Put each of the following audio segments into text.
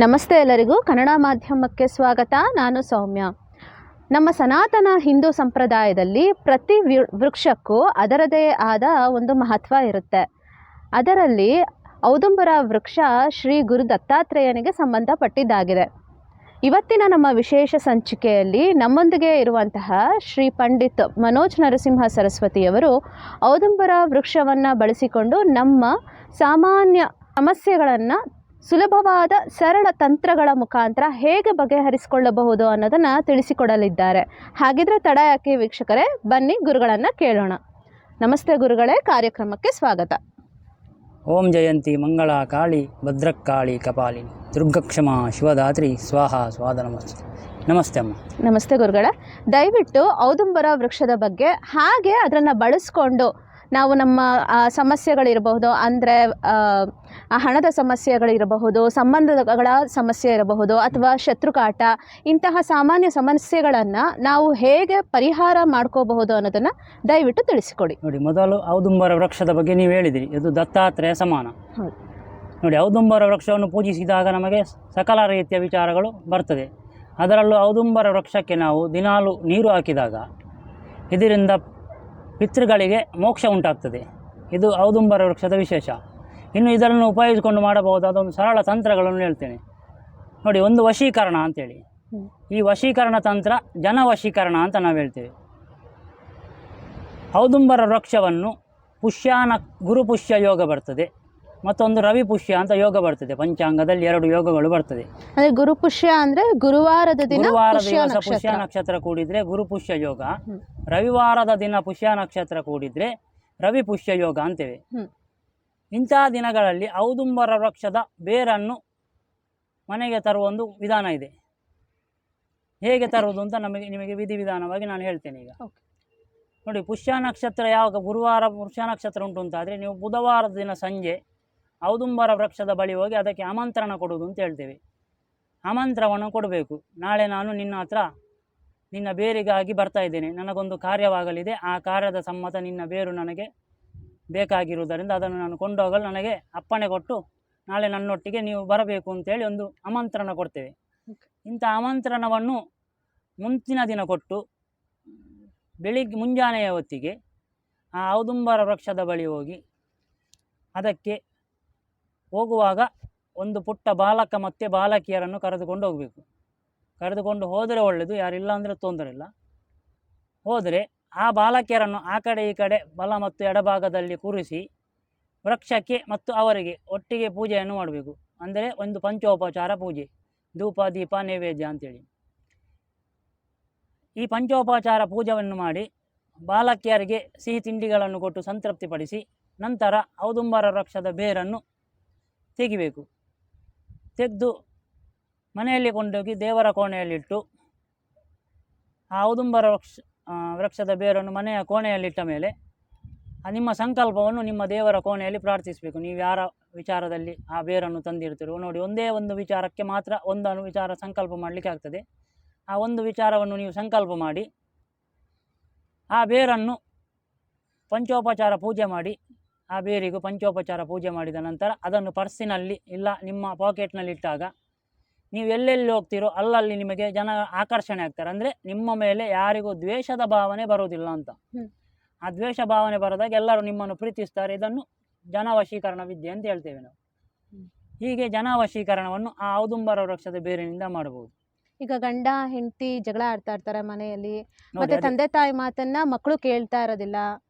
ನಮಸ್ತೆ ಎಲ್ಲರಿಗೂ ಕನ್ನಡ ಮಾಧ್ಯಮಕ್ಕೆ ಸ್ವಾಗತ. ನಾನು ಸೌಮ್ಯ. ನಮ್ಮ ಸನಾತನ ಹಿಂದೂ ಸಂಪ್ರದಾಯದಲ್ಲಿ ಪ್ರತಿ ವೃಕ್ಷಕ್ಕೂ ಅದರದೇ ಆದ ಒಂದು ಮಹತ್ವ ಇರುತ್ತೆ. ಅದರಲ್ಲಿ ಔದುಂಬರ ವೃಕ್ಷ ಶ್ರೀ ಗುರು ದತ್ತಾತ್ರೇಯನಿಗೆ ಸಂಬಂಧಪಟ್ಟಿದ್ದಾಗಿದೆ. ಇವತ್ತಿನ ನಮ್ಮ ವಿಶೇಷ ಸಂಚಿಕೆಯಲ್ಲಿ ನಮ್ಮೊಂದಿಗೆ ಇರುವಂತಹ ಶ್ರೀ ಪಂಡಿತ್ ಮನೋಜ್ ನರಸಿಂಹ ಸರಸ್ವತಿಯವರು ಔದುಂಬರ ವೃಕ್ಷವನ್ನು ಬಳಸಿಕೊಂಡು ನಮ್ಮ ಸಾಮಾನ್ಯ ಸಮಸ್ಯೆಗಳನ್ನು ಸುಲಭವಾದ ಸರಳ ತಂತ್ರಗಳ ಮುಖಾಂತರ ಹೇಗೆ ಬಗೆಹರಿಸಿಕೊಳ್ಳಬಹುದು ಅನ್ನೋದನ್ನು ತಿಳಿಸಿಕೊಡಲಿದ್ದಾರೆ. ಹಾಗಿದ್ರೆ ತಡ ಯಾಕೆ ವೀಕ್ಷಕರೇ, ಬನ್ನಿ ಗುರುಗಳನ್ನು ಕೇಳೋಣ. ನಮಸ್ತೆ ಗುರುಗಳೇ, ಕಾರ್ಯಕ್ರಮಕ್ಕೆ ಸ್ವಾಗತ. ಓಂ ಜಯಂತಿ ಮಂಗಳ ಕಾಳಿ ಭದ್ರಕಾಳಿ ಕಪಾಲಿನಿ ದುರ್ಗಕ್ಷಮಾ ಶಿವದಾತ್ರಿ ಸ್ವಾಹ ಸ್ವಾದ ನಮಸ್ತೆ. ನಮಸ್ತೆ ಅಮ್ಮ. ನಮಸ್ತೆ ಗುರುಗಳೇ. ದಯವಿಟ್ಟು ಔದುಂಬರ ವೃಕ್ಷದ ಬಗ್ಗೆ, ಹಾಗೆ ಅದನ್ನು ಬಳಸ್ಕೊಂಡು ನಾವು ನಮ್ಮ ಸಮಸ್ಯೆಗಳಿರಬಹುದು, ಅಂದರೆ ಹಣದ ಸಮಸ್ಯೆಗಳಿರಬಹುದು, ಸಂಬಂಧಗಳ ಸಮಸ್ಯೆ ಇರಬಹುದು, ಅಥವಾ ಶತ್ರುಕಾಟ, ಇಂತಹ ಸಾಮಾನ್ಯ ಸಮಸ್ಯೆಗಳನ್ನು ನಾವು ಹೇಗೆ ಪರಿಹಾರ ಮಾಡ್ಕೋಬಹುದು ಅನ್ನೋದನ್ನು ದಯವಿಟ್ಟು ತಿಳಿಸಿಕೊಡಿ. ನೋಡಿ, ಮೊದಲು ಔದುಂಬರ ವೃಕ್ಷದ ಬಗ್ಗೆ ನೀವು ಹೇಳಿದಿರಿ, ಇದು ದತ್ತಾತ್ರೇಯ ಸಮಾನ. ಹೌದು ನೋಡಿ, ಔದುಂಬರ ವೃಕ್ಷವನ್ನು ಪೂಜಿಸಿದಾಗ ನಮಗೆ ಸಕಲ ರೀತಿಯ ವಿಚಾರಗಳು ಬರ್ತದೆ. ಅದರಲ್ಲೂ ಔದುಂಬರ ವೃಕ್ಷಕ್ಕೆ ನಾವು ದಿನಾಲು ನೀರು ಹಾಕಿದಾಗ ಇದರಿಂದ ಪಿತೃಗಳಿಗೆ ಮೋಕ್ಷ ಉಂಟಾಗ್ತದೆ. ಇದು ಔದುಂಬರ ವೃಕ್ಷದ ವಿಶೇಷ. ಇನ್ನು ಇದನ್ನು ಉಪಯೋಗಿಸಿಕೊಂಡು ಮಾಡಬಹುದಾದ ಒಂದು ಸರಳ ತಂತ್ರಗಳನ್ನು ಹೇಳ್ತೇನೆ ನೋಡಿ. ಒಂದು ವಶೀಕರಣ ಅಂತೇಳಿ, ಈ ವಶೀಕರಣ ತಂತ್ರ ಜನವಶೀಕರಣ ಅಂತ ನಾವು ಹೇಳ್ತೇವೆ. ಔದುಂಬರ ವೃಕ್ಷವನ್ನು ಗುರುಪುಷ್ಯ ಯೋಗ ಬರ್ತದೆ, ಮತ್ತೊಂದು ರವಿಪುಷ್ಯ ಅಂತ ಯೋಗ ಬರ್ತದೆ. ಪಂಚಾಂಗದಲ್ಲಿ 2 ಯೋಗಗಳು ಬರ್ತದೆ. ಅಂದರೆ ಗುರುಪುಷ್ಯ ಅಂದರೆ ಗುರುವಾರದ ದಿವಸ ಪುಷ್ಯ ನಕ್ಷತ್ರ ಕೂಡಿದ್ರೆ ಗುರುಪುಷ್ಯ ಯೋಗ, ರವಿವಾರದ ದಿನ ಪುಷ್ಯ ನಕ್ಷತ್ರ ಕೂಡಿದ್ರೆ ರವಿಪುಷ್ಯ ಯೋಗ ಅಂತೇವೆ. ಇಂತಹ ದಿನಗಳಲ್ಲಿ ಔದುಂಬರ ವೃಕ್ಷದ ಬೇರನ್ನು ಮನೆಗೆ ತರುವ ಒಂದು ವಿಧಾನ ಇದೆ. ಹೇಗೆ ತರುವುದು ಅಂತ ನಿಮಗೆ ವಿಧಿವಿಧಾನವಾಗಿ ನಾನು ಹೇಳ್ತೇನೆ. ಈಗ ನೋಡಿ, ಪುಷ್ಯ ನಕ್ಷತ್ರ ಯಾವಾಗ ಗುರುವಾರ ಪುಷ್ಯ ನಕ್ಷತ್ರ ಉಂಟು ಅಂತಾದರೆ ನೀವು ಬುಧವಾರದ ದಿನ ಸಂಜೆ ಔದುಂಬರ ವೃಕ್ಷದ ಬಳಿ ಹೋಗಿ ಅದಕ್ಕೆ ಆಮಂತ್ರಣ ಕೊಡುವುದು ಅಂತ ಹೇಳ್ತೇವೆ. ಆಮಂತ್ರಣವನ್ನು ಕೊಡಬೇಕು. ನಾಳೆ ನಾನು ನಿನ್ನ ಹತ್ರ ನಿನ್ನ ಬೇರಿಗಾಗಿ ಬರ್ತಾ ಇದ್ದೇನೆ, ನನಗೊಂದು ಕಾರ್ಯವಾಗಲಿದೆ, ಆ ಕಾರ್ಯದ ಸಮ್ಮತ ನಿನ್ನ ಬೇರು ನನಗೆ ಬೇಕಾಗಿರುವುದರಿಂದ ಅದನ್ನು ನಾನು ಕೊಂಡೋಗಲು ನನಗೆ ಅಪ್ಪಣೆ ಕೊಟ್ಟು ನಾಳೆ ನನ್ನೊಟ್ಟಿಗೆ ನೀವು ಬರಬೇಕು ಅಂತೇಳಿ ಒಂದು ಆಮಂತ್ರಣ ಕೊಡ್ತೇವೆ. ಇಂಥ ಆಮಂತ್ರಣವನ್ನು ಮುಂಚಿನ ದಿನ ಕೊಟ್ಟು ಮುಂಜಾನೆಯ ಹೊತ್ತಿಗೆ ಆ ಔದುಂಬರ ವೃಕ್ಷದ ಬಳಿ ಹೋಗಿ ಅದಕ್ಕೆ ಹೋಗುವಾಗ ಒಂದು ಪುಟ್ಟ ಬಾಲಕ ಮತ್ತು ಬಾಲಕಿಯರನ್ನು ಕರೆದುಕೊಂಡು ಹೋಗಬೇಕು. ಕರೆದುಕೊಂಡು ಹೋದರೆ ಒಳ್ಳೆಯದು, ಯಾರಿಲ್ಲ ಅಂದರೆ ತೊಂದರೆ ಇಲ್ಲ. ಹೋದರೆ ಆ ಬಾಲಕಿಯರನ್ನು ಆ ಕಡೆ ಈ ಕಡೆ ಬಲ ಮತ್ತು ಎಡಭಾಗದಲ್ಲಿ ಕೂರಿಸಿ ವೃಕ್ಷಕ್ಕೆ ಮತ್ತು ಅವರಿಗೆ ಒಟ್ಟಿಗೆ ಪೂಜೆಯನ್ನು ಮಾಡಬೇಕು. ಅಂದರೆ ಒಂದು ಪಂಚೋಪಚಾರ ಪೂಜೆ, ಧೂಪ ದೀಪ ನೈವೇದ್ಯ ಅಂತೇಳಿ. ಈ ಪಂಚೋಪಚಾರ ಪೂಜೆಯನ್ನು ಮಾಡಿ ಬಾಲಕಿಯರಿಗೆ ಸಿಹಿ ತಿಂಡಿಗಳನ್ನು ಕೊಟ್ಟು ಸಂತೃಪ್ತಿಪಡಿಸಿ ನಂತರ ಔದುಂಬರ ವೃಕ್ಷದ ಬೇರನ್ನು ತೆಗಿಬೇಕು. ತೆಗೆದು ಮನೆಯಲ್ಲಿ ಕೊಂಡೋಗಿ ದೇವರ ಕೋಣೆಯಲ್ಲಿಟ್ಟು ಆ ಔದುಂಬರ ವೃಕ್ಷದ ಬೇರನ್ನು ಮನೆಯ ಕೋಣೆಯಲ್ಲಿಟ್ಟ ಮೇಲೆ ನಿಮ್ಮ ಸಂಕಲ್ಪವನ್ನು ನಿಮ್ಮ ದೇವರ ಕೋಣೆಯಲ್ಲಿ ಪ್ರಾರ್ಥಿಸಬೇಕು. ನೀವು ಯಾರ ವಿಚಾರದಲ್ಲಿ ಆ ಬೇರನ್ನು ತಂದಿರ್ತೀರೋ ನೋಡಿ, ಒಂದೇ ಒಂದು ವಿಚಾರಕ್ಕೆ ಮಾತ್ರ ಒಂದನ್ನು ವಿಚಾರ ಸಂಕಲ್ಪ ಮಾಡಲಿಕ್ಕೆ ಆಗ್ತದೆ. ಆ ಒಂದು ವಿಚಾರವನ್ನು ನೀವು ಸಂಕಲ್ಪ ಮಾಡಿ ಆ ಬೇರನ್ನು ಪಂಚೋಪಚಾರ ಪೂಜೆ ಮಾಡಿ, ಆ ಬೇರಿಗೂ ಪಂಚೋಪಚಾರ ಪೂಜೆ ಮಾಡಿದ ನಂತರ ಅದನ್ನು ಪರ್ಸಿನಲ್ಲಿ ಇಲ್ಲ ನಿಮ್ಮ ಪಾಕೆಟ್ನಲ್ಲಿ ಇಟ್ಟಾಗ ನೀವು ಎಲ್ಲೆಲ್ಲಿ ಹೋಗ್ತೀರೋ ಅಲ್ಲಲ್ಲಿ ನಿಮಗೆ ಜನ ಆಕರ್ಷಣೆ ಆಗ್ತಾರೆ. ಅಂದರೆ ನಿಮ್ಮ ಮೇಲೆ ಯಾರಿಗೂ ದ್ವೇಷದ ಭಾವನೆ ಬರುವುದಿಲ್ಲ ಅಂತ. ಆ ದ್ವೇಷ ಭಾವನೆ ಬರೋದಾಗ ಎಲ್ಲರೂ ನಿಮ್ಮನ್ನು ಪ್ರೀತಿಸ್ತಾರೆ. ಇದನ್ನು ಜನವಶೀಕರಣ ವಿದ್ಯೆ ಅಂತ ಹೇಳ್ತೇವೆ ನಾವು. ಹೀಗೆ ಜನವಶೀಕರಣವನ್ನು ಆ ಔದುಂಬರ ವೃಕ್ಷದ ಬೇರಿನಿಂದ ಮಾಡಬಹುದು. ಈಗ ಗಂಡ ಹೆಂಡತಿ ಜಗಳ ಆಡ್ತಾ ಇರ್ತಾರೆ ಮನೆಯಲ್ಲಿ, ಮತ್ತೆ ತಂದೆ ತಾಯಿ ಮಾತನ್ನ ಮಕ್ಕಳು ಕೇಳ್ತಾ ಇರೋದಿಲ್ಲ,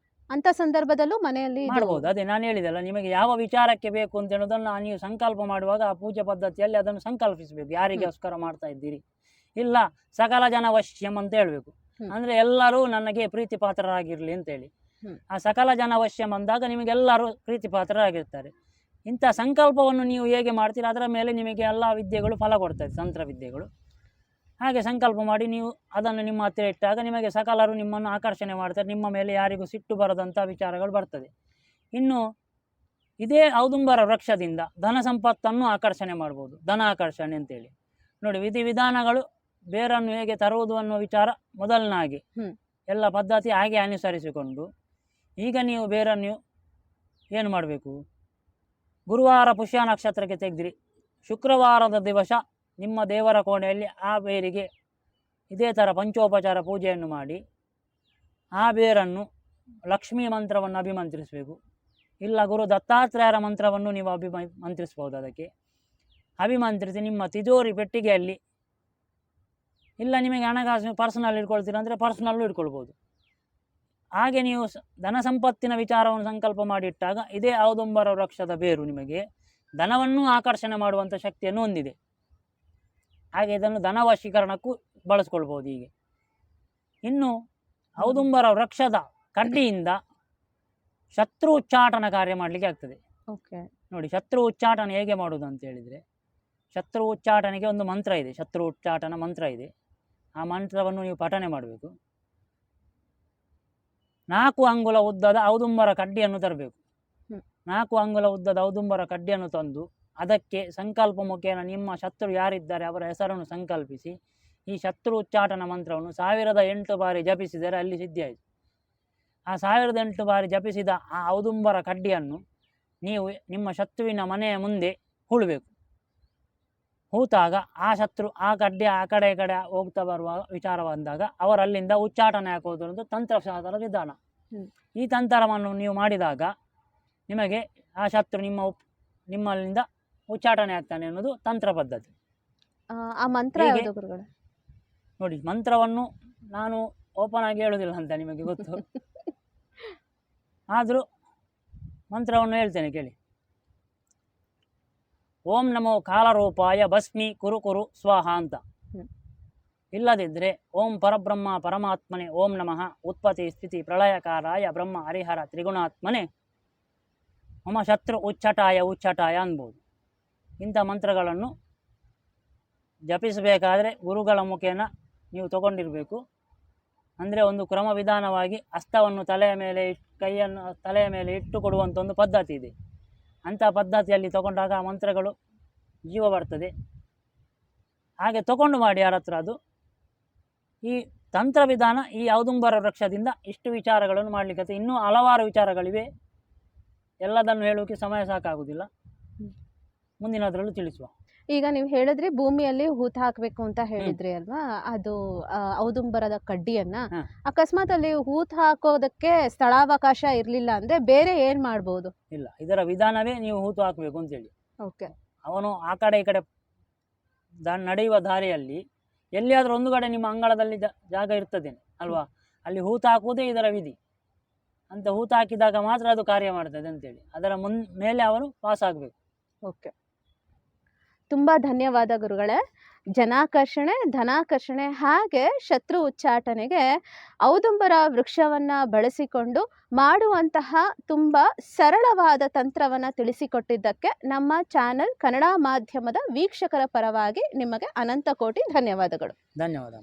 ಅಂತ ಸಂದರ್ಭದಲ್ಲೂ ಮನೆಯಲ್ಲಿ ಮಾಡಬಹುದು. ಅದೇ ನಾನು ಹೇಳಿದಲ್ಲ, ನಿಮಗೆ ಯಾವ ವಿಚಾರಕ್ಕೆ ಬೇಕು ಅಂತ ಹೇಳೋದನ್ನು ನೀವು ಸಂಕಲ್ಪ ಮಾಡುವಾಗ ಆ ಪೂಜೆ ಪದ್ಧತಿಯಲ್ಲಿ ಅದನ್ನು ಸಂಕಲ್ಪಿಸಬೇಕು. ಯಾರಿಗೋಸ್ಕರ ಮಾಡ್ತಾ ಇದ್ದೀರಿ, ಇಲ್ಲ ಸಕಲ ಜನ ವಶ್ಯಂ ಅಂತ ಹೇಳ್ಬೇಕು. ಅಂದ್ರೆ ಎಲ್ಲರೂ ನನಗೆ ಪ್ರೀತಿ ಪಾತ್ರರಾಗಿರ್ಲಿ ಅಂತೇಳಿ. ಆ ಸಕಲ ಜನ ವಶ್ಯಂ ಅಂದಾಗ ನಿಮಗೆಲ್ಲರೂ ಪ್ರೀತಿ ಪಾತ್ರರಾಗಿರ್ತಾರೆ. ಇಂಥ ಸಂಕಲ್ಪವನ್ನು ನೀವು ಹೇಗೆ ಮಾಡ್ತೀರಿ ಅದರ ಮೇಲೆ ನಿಮಗೆ ಎಲ್ಲ ವಿದ್ಯೆಗಳು ಫಲ ಕೊಡ್ತದೆ, ತಂತ್ರ ವಿದ್ಯೆಗಳು. ಹಾಗೆ ಸಂಕಲ್ಪ ಮಾಡಿ ನೀವು ಅದನ್ನು ನಿಮ್ಮ ಹತ್ತಿರ ಇಟ್ಟಾಗ ನಿಮಗೆ ಸಕಲರು ನಿಮ್ಮನ್ನು ಆಕರ್ಷಣೆ ಮಾಡ್ತಾರೆ. ನಿಮ್ಮ ಮೇಲೆ ಯಾರಿಗೂ ಸಿಟ್ಟು ಬರದಂಥ ವಿಚಾರಗಳು ಬರ್ತದೆ. ಇನ್ನು ಇದೇ ಔದುಂಬರ ವೃಕ್ಷದಿಂದ ಧನ ಸಂಪತ್ತನ್ನು ಆಕರ್ಷಣೆ ಮಾಡ್ಬೋದು, ಧನ ಆಕರ್ಷಣೆ ಅಂತೇಳಿ. ನೋಡಿ, ವಿಧಿವಿಧಾನಗಳು ಬೇರನ್ನು ಹೇಗೆ ತರುವುದು ಅನ್ನುವ ವಿಚಾರ ಮೊದಲನಾಗಿ ಎಲ್ಲ ಪದ್ಧತಿ ಹಾಗೆ ಅನುಸರಿಸಿಕೊಂಡು ಈಗ ನೀವು ಬೇರನ್ನು ಏನು ಮಾಡಬೇಕು, ಗುರುವಾರ ಪುಷ್ಯ ನಕ್ಷತ್ರಕ್ಕೆ ತೆಗೆದ್ರಿ, ಶುಕ್ರವಾರದ ದಿವಸ ನಿಮ್ಮ ದೇವರ ಕೋಣೆಯಲ್ಲಿ ಆ ಬೇರಿಗೆ ಇದೇ ಥರ ಪಂಚೋಪಚಾರ ಪೂಜೆಯನ್ನು ಮಾಡಿ ಆ ಬೇರನ್ನು ಲಕ್ಷ್ಮೀ ಮಂತ್ರವನ್ನು ಅಭಿಮಂತ್ರಿಸಬೇಕು. ಇಲ್ಲ ಗುರು ದತ್ತಾತ್ರೇಯರ ಮಂತ್ರವನ್ನು ನೀವು ಮಂತ್ರಿಸ್ಬೋದು. ಅದಕ್ಕೆ ಅಭಿಮಂತ್ರಿಸಿ ನಿಮ್ಮ ತಿಜೋರಿ ಪೆಟ್ಟಿಗೆಯಲ್ಲಿ, ಇಲ್ಲ ನಿಮಗೆ ಹಣಕಾಸು ಪರ್ಸನಲ್ ಇಟ್ಕೊಳ್ತೀರ ಅಂದರೆ ಪರ್ಸನಲ್ಲು ಇಟ್ಕೊಳ್ಬೋದು. ಹಾಗೆ ನೀವು ಧನ ಸಂಪತ್ತಿನ ವಿಚಾರವನ್ನು ಸಂಕಲ್ಪ ಮಾಡಿಟ್ಟಾಗ ಇದೇ ಔದುಂಬರ ವೃಕ್ಷದ ಬೇರು ನಿಮಗೆ ಧನವನ್ನು ಆಕರ್ಷಣೆ ಮಾಡುವಂಥ ಶಕ್ತಿಯನ್ನು ಹೊಂದಿದೆ. ಹಾಗೆ ಇದನ್ನು ಧನವಶೀಕರಣಕ್ಕೂ ಬಳಸ್ಕೊಳ್ಬೋದು. ಹೀಗೆ ಇನ್ನು ಔದುಂಬರ ವೃಕ್ಷದ ಕಡ್ಡಿಯಿಂದ ಶತ್ರು ಉಚ್ಚಾಟನ ಕಾರ್ಯ ಮಾಡಲಿಕ್ಕೆ ಆಗ್ತದೆ. ನೋಡಿ, ಶತ್ರು ಉಚ್ಚಾಟನ ಹೇಗೆ ಮಾಡೋದು ಅಂತ ಹೇಳಿದರೆ, ಶತ್ರು ಉಚ್ಚಾಟನೆಗೆ ಒಂದು ಮಂತ್ರ ಇದೆ, ಶತ್ರು ಉಚ್ಚಾಟನ ಮಂತ್ರ ಇದೆ. ಆ ಮಂತ್ರವನ್ನು ನೀವು ಪಠನೆ ಮಾಡಬೇಕು. 4 ಅಂಗುಲ ಉದ್ದದ ಔದುಂಬರ ಕಡ್ಡಿಯನ್ನು ತರಬೇಕು. 4 ಅಂಗುಲ ಉದ್ದದ ಔದುಂಬರ ಕಡ್ಡಿಯನ್ನು ತಂದು ಅದಕ್ಕೆ ಸಂಕಲ್ಪ ಮುಖೇನ ನಿಮ್ಮ ಶತ್ರು ಯಾರಿದ್ದಾರೆ ಅವರ ಹೆಸರನ್ನು ಸಂಕಲ್ಪಿಸಿ ಈ ಶತ್ರು ಉಚ್ಚಾಟನ ಮಂತ್ರವನ್ನು 1008 ಬಾರಿ ಜಪಿಸಿದರೆ ಅಲ್ಲಿ ಸಿದ್ಧಿಯಾಯಿತು. ಆ 1008 ಬಾರಿ ಜಪಿಸಿದ ಆ ಔದುಂಬರ ಕಡ್ಡಿಯನ್ನು ನೀವು ನಿಮ್ಮ ಶತ್ರುವಿನ ಮನೆಯ ಮುಂದೆ ಹೂಳಬೇಕು. ಹೂತಾಗ ಆ ಶತ್ರು ಆ ಕಡ್ಡಿ ಆ ಕಡೆ ಈ ಕಡೆ ಹೋಗ್ತಾ ಬರುವ ವಿಚಾರ ಬಂದಾಗ ಅವರಲ್ಲಿಂದ ಉಚ್ಚಾಟನೆ ಹಾಕೋದು ಒಂದು ತಂತ್ರಶಾಸ್ತ್ರದ ವಿಧಾನ. ಈ ತಂತ್ರವನ್ನು ನೀವು ಮಾಡಿದಾಗ ನಿಮಗೆ ಆ ಶತ್ರು ನಿಮ್ಮಲ್ಲಿಂದ ಉಚ್ಚಾಟನೆ ಆಗ್ತಾನೆ ಅನ್ನೋದು ತಂತ್ರ ಪದ್ಧತಿ. ಆ ಮಂತ್ರ ಯಾವುದು ಗುರುಗಳೇ? ನೋಡಿ, ಮಂತ್ರವನ್ನು ನಾನು ಓಪನ್ ಆಗಿ ಹೇಳೋದಿಲ್ಲ ಅಂತ ನಿಮಗೆ ಗೊತ್ತು. ಆದರೂ ಮಂತ್ರವನ್ನು ಹೇಳ್ತೇನೆ ಕೇಳಿ. ಓಂ ನಮೋ ಕಾಲರೂಪಾಯ ಭಸ್ಮಿ ಕುರು ಕುರು ಸ್ವಾಹ ಅಂತ. ಇಲ್ಲದಿದ್ದರೆ ಓಂ ಪರಬ್ರಹ್ಮ ಪರಮಾತ್ಮನೆ ಓಂ ನಮಃ ಉತ್ಪತ್ತಿ ಸ್ಥಿತಿ ಪ್ರಳಯಕಾರಾಯ ಬ್ರಹ್ಮ ಹರಿಹರ ತ್ರಿಗುಣಾತ್ಮನೆ ಮಮ ಶತ್ರು ಉಚ್ಚಟಾಯ ಉಚ್ಚಟಾಯ ಅನ್ಬೋದು. ಇಂಥ ಮಂತ್ರಗಳನ್ನು ಜಪಿಸಬೇಕಾದ್ರೆ ಗುರುಗಳ ಮುಖೇನ ನೀವು ತಗೊಂಡಿರಬೇಕು. ಅಂದರೆ ಒಂದು ಕ್ರಮ ವಿಧಾನವಾಗಿ ಹಸ್ತವನ್ನು ತಲೆಯ ಮೇಲೆ ಕೈಯನ್ನು ತಲೆಯ ಮೇಲೆ ಇಟ್ಟು ಕೊಡುವಂಥ ಒಂದು ಪದ್ಧತಿ ಇದೆ. ಅಂಥ ಪದ್ಧತಿಯಲ್ಲಿ ತಗೊಂಡಾಗ ಆ ಮಂತ್ರಗಳು ಜೀವ ಬರ್ತದೆ. ಹಾಗೆ ತಗೊಂಡು ಮಾಡಿ ಯಾರ ಹತ್ರ ಅದು ಈ ತಂತ್ರ ವಿಧಾನ. ಈ ಔದುಂಬರ ವೃಕ್ಷದಿಂದ ಇಷ್ಟು ವಿಚಾರಗಳನ್ನು ಮಾಡಲಿಕ್ಕೆ ಇನ್ನೂ ಹಲವಾರು ವಿಚಾರಗಳಿವೆ. ಎಲ್ಲದನ್ನು ಹೇಳೋಕ್ಕೆ ಸಮಯ ಸಾಕಾಗುವುದಿಲ್ಲ. ಮುಂದಿನದರಲ್ಲೂ ತಿಳಿಸುವ. ಈಗ ನೀವು ಹೇಳಿದ್ರಿ ಭೂಮಿಯಲ್ಲಿ ಹೂತು ಹಾಕಬೇಕು ಅಂತ ಹೇಳಿದ್ರಿ ಅಲ್ವಾ, ಅದು ಔದುಂಬರದ ಕಡ್ಡಿಯನ್ನ ಅಕಸ್ಮಾತ್ ಅಲ್ಲಿ ಹೂತು ಹಾಕೋದಕ್ಕೆ ಸ್ಥಳಾವಕಾಶ ಇರಲಿಲ್ಲ ಅಂದ್ರೆ ಬೇರೆ ಏನ್ ಮಾಡ್ಬೋದು? ಇಲ್ಲ, ಇದರ ವಿಧಾನವೇ ನೀವು ಹೂತು ಹಾಕಬೇಕು ಅಂತೇಳಿ. ಓಕೆ. ಅವನು ಆ ಕಡೆ ಈ ಕಡೆ ನಡೆಯುವ ದಾರಿಯಲ್ಲಿ ಎಲ್ಲಿಯಾದರೂ ಒಂದು ಕಡೆ ನಿಮ್ಮ ಅಂಗಳದಲ್ಲಿ ಜಾಗ ಇರ್ತದೇನೆ ಅಲ್ವಾ, ಅಲ್ಲಿ ಹೂತು ಹಾಕುವುದೇ ಇದರ ವಿಧಿ ಅಂತ. ಹೂತು ಹಾಕಿದಾಗ ಮಾತ್ರ ಅದು ಕಾರ್ಯ ಮಾಡ್ತದೆ ಅಂತೇಳಿ ಅದರ ಮೇಲೆ ಅವನು ಪಾಸ್ ಆಗಬೇಕು. ಓಕೆ, ತುಂಬ ಧನ್ಯವಾದ ಗುರುಗಳೇ. ಜನಾಕರ್ಷಣೆ, ಧನಾಕರ್ಷಣೆ ಹಾಗೆ ಶತ್ರು ಉಚ್ಚಾಟನೆಗೆ ಔದುಂಬರ ವೃಕ್ಷವನ್ನು ಬಳಸಿಕೊಂಡು ಮಾಡುವಂತಹ ತುಂಬ ಸರಳವಾದ ತಂತ್ರವನ್ನು ತಿಳಿಸಿಕೊಟ್ಟಿದ್ದಕ್ಕೆ ನಮ್ಮ ಚಾನೆಲ್ ಕನ್ನಡ ಮಾಧ್ಯಮದ ವೀಕ್ಷಕರ ಪರವಾಗಿ ನಿಮಗೆ ಅನಂತ ಕೋಟಿ ಧನ್ಯವಾದಗಳು. ಧನ್ಯವಾದ.